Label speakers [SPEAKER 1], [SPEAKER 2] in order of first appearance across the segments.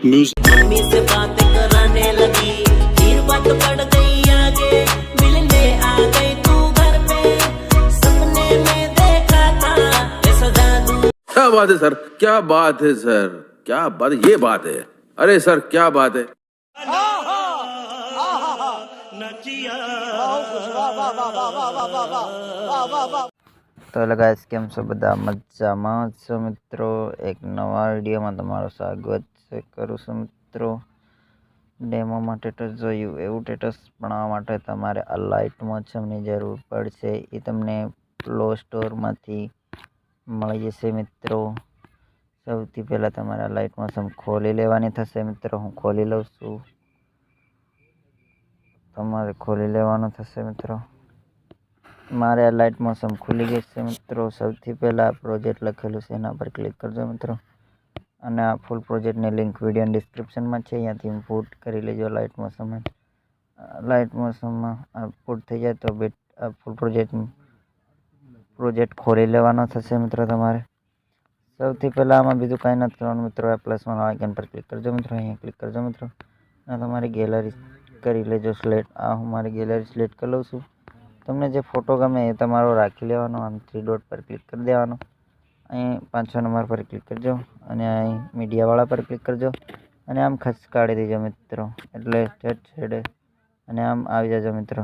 [SPEAKER 1] Music.
[SPEAKER 2] Mummy से बात कराने लगी, फिर बात बढ़ गई आगे, मिलने आ गई तू घर पे, सपने में देखा था ऐसा जादू।
[SPEAKER 3] क्या बात है सर, क्या बात है सर, क्या बात, ये बात है। अरे सर क्या बात है।
[SPEAKER 4] તો એટલે ગાઈસ કેમ છો બધા મજામાં છો મિત્રો। એક નવા વિડીયોમાં તમારું સ્વાગત છે કરું છું મિત્રો। ડેમો માટે ટેટસ જોયું એવું ટેટસ બનાવવા માટે તમારે આ લાઇટ મોશનની જરૂર પડશે। એ તમને પ્લે સ્ટોરમાંથી મળી જશે મિત્રો। સૌથી પહેલાં તમારે આ લાઇટ મોશન ખોલી લેવાની થશે મિત્રો। હું ખોલી લઉં છું, તમારે ખોલી લેવાનું થશે મિત્રો। મારે આ લાઇટ મોશન ખુલી ગઈ છે મિત્રો। સૌથી પહેલાં પ્રોજેક્ટ લખેલું છે એના પર ક્લિક કરજો મિત્રો। અને આ ફૂલ પ્રોજેક્ટની લિંક વિડીયોની ડિસ્ક્રિપ્શનમાં છે, અહીંયાથી ઇમ્પોર્ટ કરી લેજો લાઇટ મોશનમાં। લાઇટ મોશનમાં આ પુટ થઈ જાય તો આ ફૂલ પ્રોજેક્ટ ખોલી લેવાનો થશે મિત્રો તમારે। સૌથી પહેલાં આમાં બીજું કાંઈ નથી કરવાનું મિત્રો। આ પ્લસમાં આઇકન પર ક્લિક કરજો મિત્રો, અહીંયા ક્લિક કરજો મિત્રો। અને તમારી ગેલેરી કરી લેજો સિલેક્ટ। આ હું મારી ગેલેરી સિલેક્ટ કરી લઉં છું। તમને જે ફોટો ગમે એ તમારો રાખી લેવાનો। આમ 3 ડોટ પર ક્લિક કરી દેવાનો, અહીં 5 નંબર પર ક્લિક કરજો અને અહીં મીડિયાવાળા પર ક્લિક કરજો અને આમ ખસકાડી દેજો મિત્રો, એટલે છેડે અને આમ આવી જજો મિત્રો।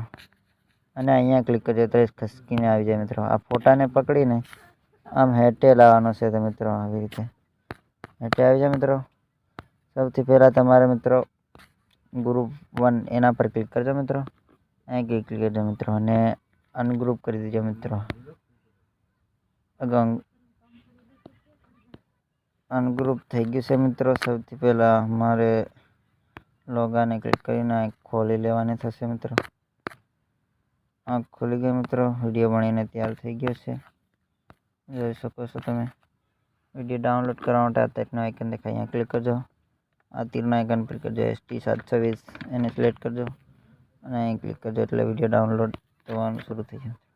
[SPEAKER 4] અને અહીંયા ક્લિક કરજો તો ખસકીને આવી જાય મિત્રો। આ ફોટાને પકડીને આમ હેઠે લાવવાનો છે તો મિત્રો આવી રીતે હેઠે આવી જાય મિત્રો। સૌથી પહેલાં તમારે મિત્રો ગ્રુપ 1 એના પર ક્લિક કરજો મિત્રો, અહીં ક્લિક કરજો મિત્રો અને અનગ્રુપ કરી દેજો મિત્રો। અનગ્રુપ થઈ ગયું છે મિત્રો। સૌથી પહેલાં મારે લોગાને ક્લિક કરીને ખોલી લેવાની થશે મિત્રો। આ ખુલી ગઈ મિત્રો। વિડીયો બનીને તૈયાર થઈ ગયો છે, જોઈ શકો છો તમે। વિડીયો ડાઉનલોડ કરવા માટે આ ટાઈપનો આઇકન દેખાય, અહીંયા ક્લિક કરજો। આ તીરના આઇકન પર કરજો, ST720 એને સિલેક્ટ કરજો અને અહીં ક્લિક કરજો એટલે વિડીયો ડાઉનલોડ થવાનું શરૂ થઈ જશે।